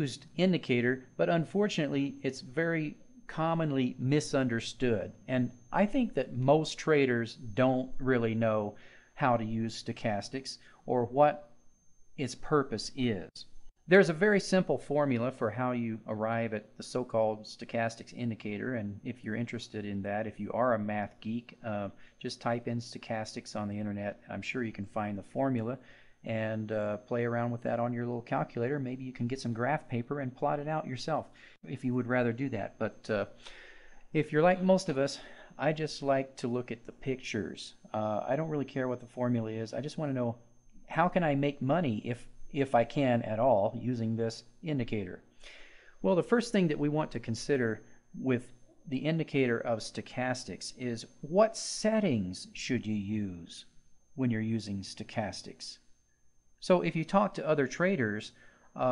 used indicator, but unfortunately it's very commonly misunderstood. And I think that most traders don't really know how to use stochastics or what its purpose is. There's a very simple formula for how you arrive at the so-called stochastics indicator, and if you're interested in that, if you are a math geek, just type in stochastics on the internet. I'm sure you can find the formula and play around with that on your little calculator. Maybe you can get some graph paper and plot it out yourself if you would rather do that. But if you're like most of us, I just like to look at the pictures. I don't really care what the formula is. I just want to know, how can I make money if I can at all using this indicator? Well, the first thing that we want to consider with the indicator of stochastics is, what settings should you use when you're using stochastics? So if you talk to other traders,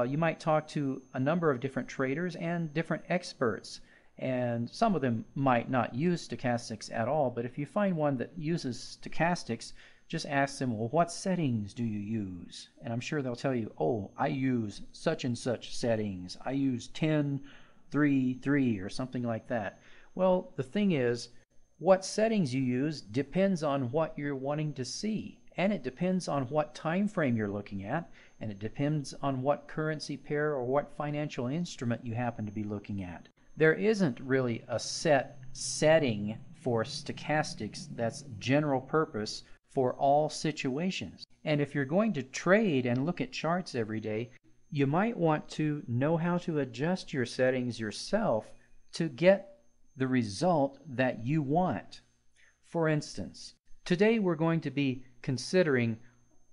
you might talk to a number of different traders and different experts, and some of them might not use stochastics at all, but if you find one that uses stochastics, just ask them, well, what settings do you use? And I'm sure they'll tell you, oh, I use such and such settings. I use 10, 3, 3, or something like that. Well, the thing is, what settings you use depends on what you're wanting to see. And it depends on what time frame you're looking at, and it depends on what currency pair or what financial instrument you happen to be looking at. There isn't really a set setting for stochastics that's general purpose for all situations. And if you're going to trade and look at charts every day, you might want to know how to adjust your settings yourself to get the result that you want. For instance, today we're going to be considering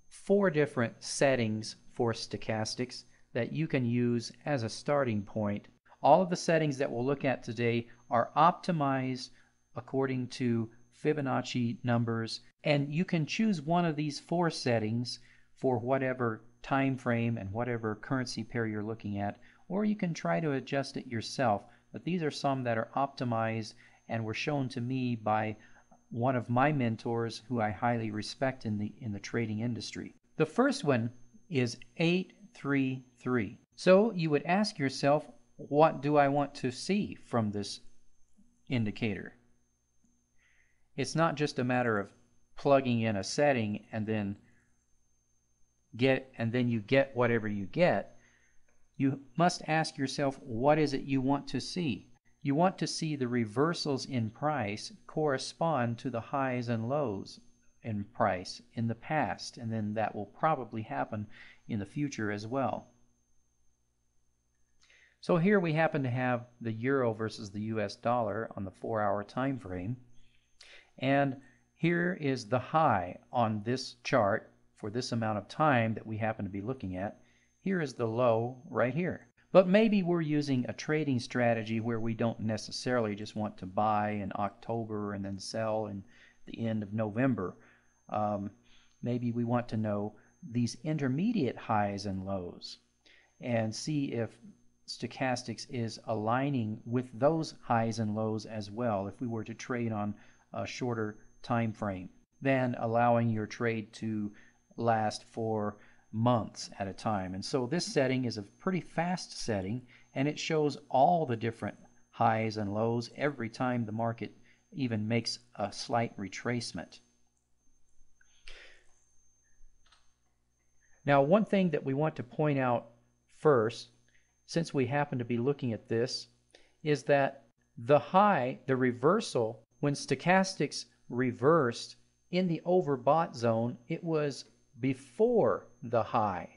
4 different settings for stochastics that you can use as a starting point. All of the settings that we'll look at today are optimized according to Fibonacci numbers, and you can choose one of these 4 settings for whatever time frame and whatever currency pair you're looking at, or you can try to adjust it yourself. But these are some that are optimized and were shown to me by one of my mentors who I highly respect in the trading industry. The first one is 833. So you would ask yourself, what do I want to see from this indicator? It's not just a matter of plugging in a setting and then you get whatever you get. You must ask yourself, what is it you want to see? You want to see the reversals in price correspond to the highs and lows in price in the past, and then that will probably happen in the future as well. So here we happen to have the euro versus the US dollar on the 4-hour time frame, and here is the high on this chart for this amount of time that we happen to be looking at. Here is the low right here. But maybe we're using a trading strategy where we don't necessarily just want to buy in October and then sell in the end of November. Maybe we want to know these intermediate highs and lows and see if stochastics is aligning with those highs and lows as well, if we were to trade on a shorter time frame than allowing your trade to last for months at a time. And so this setting is a pretty fast setting, and it shows all the different highs and lows every time the market even makes a slight retracement. Now, one thing that we want to point out first, since we happen to be looking at this, is that the high, the reversal, when stochastics reversed in the overbought zone, it was before the high.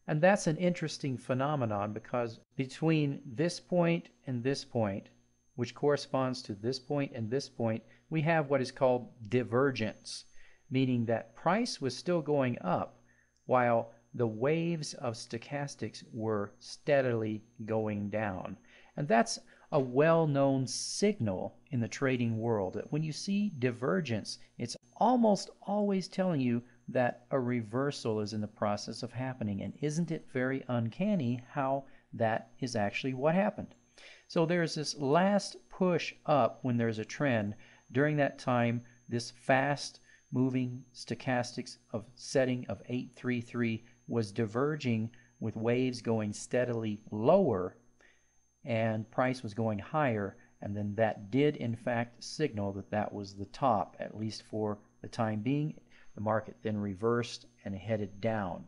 And that's an interesting phenomenon, because between this point and this point, which corresponds to this point and this point, we have what is called divergence, meaning that price was still going up while the waves of stochastics were steadily going down. And that's a well-known signal in the trading world, that when you see divergence, it's almost always telling you that a reversal is in the process of happening. And isn't it very uncanny how that is actually what happened? So there's this last push up when there's a trend. During that time, this fast moving stochastics of setting of 833 was diverging with waves going steadily lower and price was going higher, and then that did in fact signal that that was the top, at least for the time being. The market then reversed and headed down.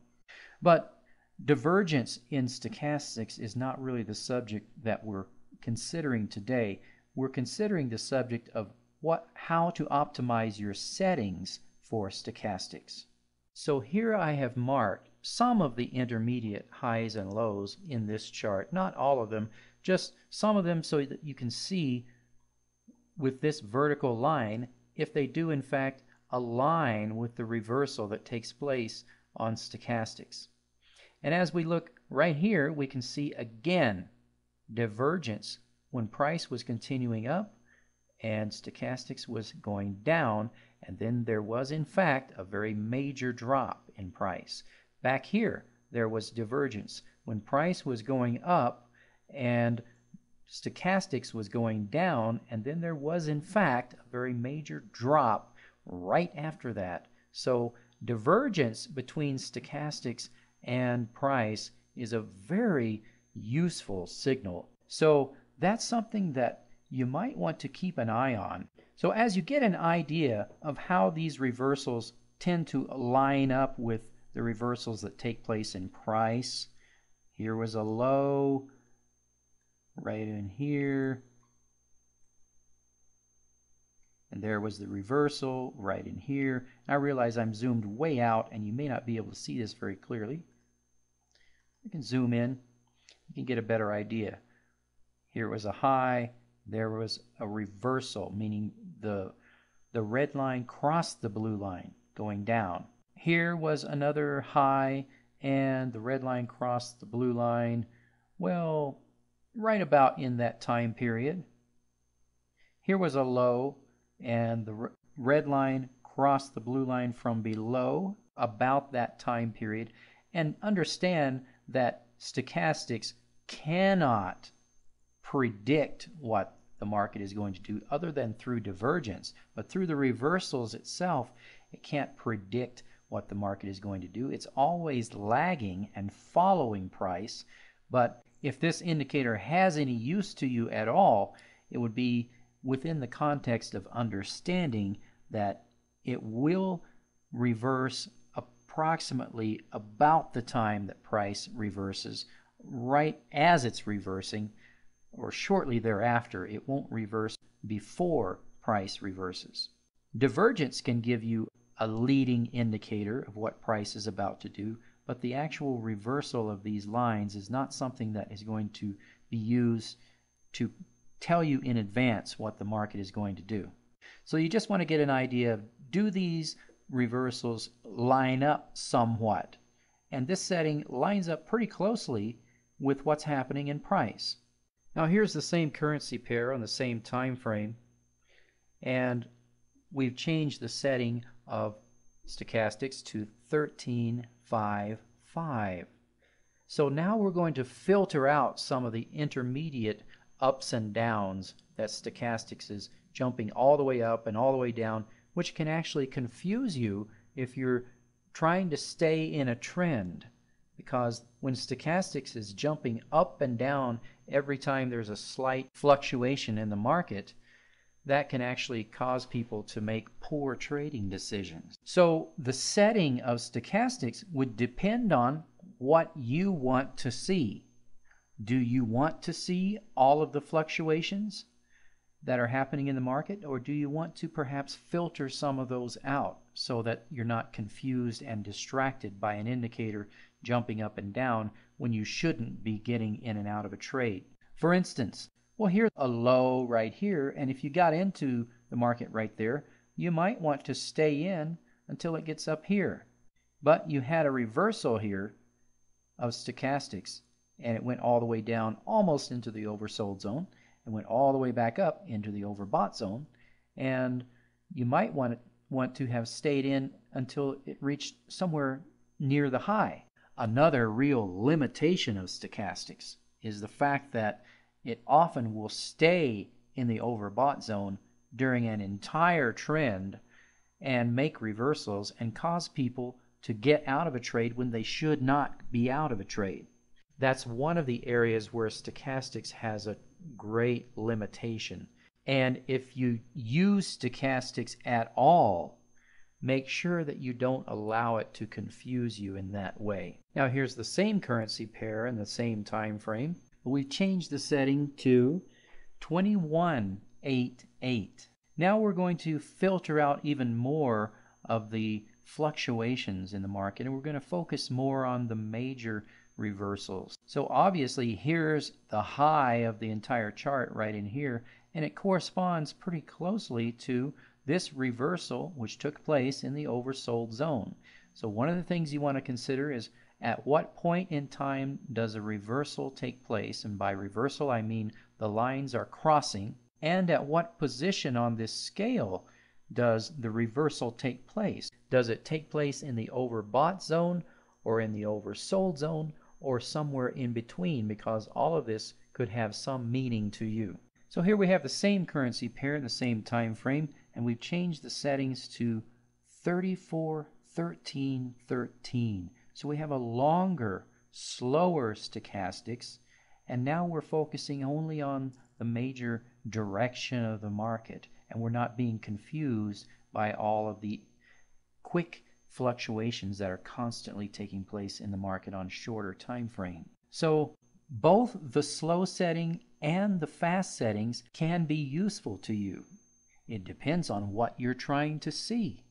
But divergence in stochastics is not really the subject that we're considering today. We're considering the subject of how to optimize your settings for stochastics. So here I have marked some of the intermediate highs and lows in this chart, not all of them, just some of them, so that you can see with this vertical line if they do in fact align with the reversal that takes place on stochastics. And as we look right here, we can see again divergence when price was continuing up and stochastics was going down, and then there was in fact a very major drop in price. Back here there was divergence when price was going up and stochastics was going down, and then there was in fact a very major drop right after that. So divergence between stochastics and price is a very useful signal. So that's something that you might want to keep an eye on. So as you get an idea of how these reversals tend to line up with the reversals that take place in price, here was a low right in here, and there was the reversal right in here. I realize I'm zoomed way out and you may not be able to see this very clearly. You can zoom in, you can get a better idea. Here was a high, there was a reversal, meaning the red line crossed the blue line going down. Here was another high and the red line crossed the blue line, well, right about in that time period. Here was a low and the red line crossed the blue line from below about that time period. And understand that stochastics cannot predict what the market is going to do other than through divergence, but through the reversals itself it can't predict what the market is going to do. It's always lagging and following price. But if this indicator has any use to you at all, it would be within the context of understanding that it will reverse approximately about the time that price reverses. Right as it's reversing or shortly thereafter, it won't reverse before price reverses. Divergence can give you a leading indicator of what price is about to do, but the actual reversal of these lines is not something that is going to be used to tell you in advance what the market is going to do. So you just want to get an idea of, do these reversals line up somewhat? And this setting lines up pretty closely with what's happening in price. Now here's the same currency pair on the same time frame, and we've changed the setting of stochastics to 13.55. So now we're going to filter out some of the intermediate ups and downs that stochastics is jumping all the way up and all the way down, which can actually confuse you if you're trying to stay in a trend. Because when stochastics is jumping up and down every time there's a slight fluctuation in the market, that can actually cause people to make poor trading decisions. So the setting of stochastics would depend on what you want to see. Do you want to see all of the fluctuations that are happening in the market, or do you want to perhaps filter some of those out so that you're not confused and distracted by an indicator jumping up and down when you shouldn't be getting in and out of a trade? For instance, well, here's a low right here, and if you got into the market right there, you might want to stay in until it gets up here. But you had a reversal here of stochastics, and it went all the way down almost into the oversold zone and went all the way back up into the overbought zone, and you might want to have stayed in until it reached somewhere near the high. Another real limitation of stochastics is the fact that it often will stay in the overbought zone during an entire trend and make reversals and cause people to get out of a trade when they should not be out of a trade. That's one of the areas where stochastics has a great limitation. And if you use stochastics at all, make sure that you don't allow it to confuse you in that way. Now here's the same currency pair in the same time frame. We've changed the setting to 2188. Now we're going to filter out even more of the fluctuations in the market, and we're going to focus more on the major reversals. So obviously here's the high of the entire chart right in here, and it corresponds pretty closely to this reversal which took place in the oversold zone. So one of the things you want to consider is at what point in time does a reversal take place, and by reversal I mean the lines are crossing, and at what position on this scale does the reversal take place. Does it take place in the overbought zone or in the oversold zone or somewhere in between, because all of this could have some meaning to you. So here we have the same currency pair in the same time frame, and we've changed the settings to 341313. So we have a longer, slower stochastics, and now we're focusing only on the major direction of the market, and we're not being confused by all of the quick fluctuations that are constantly taking place in the market on shorter time frame. So both the slow setting and the fast settings can be useful to you. It depends on what you're trying to see.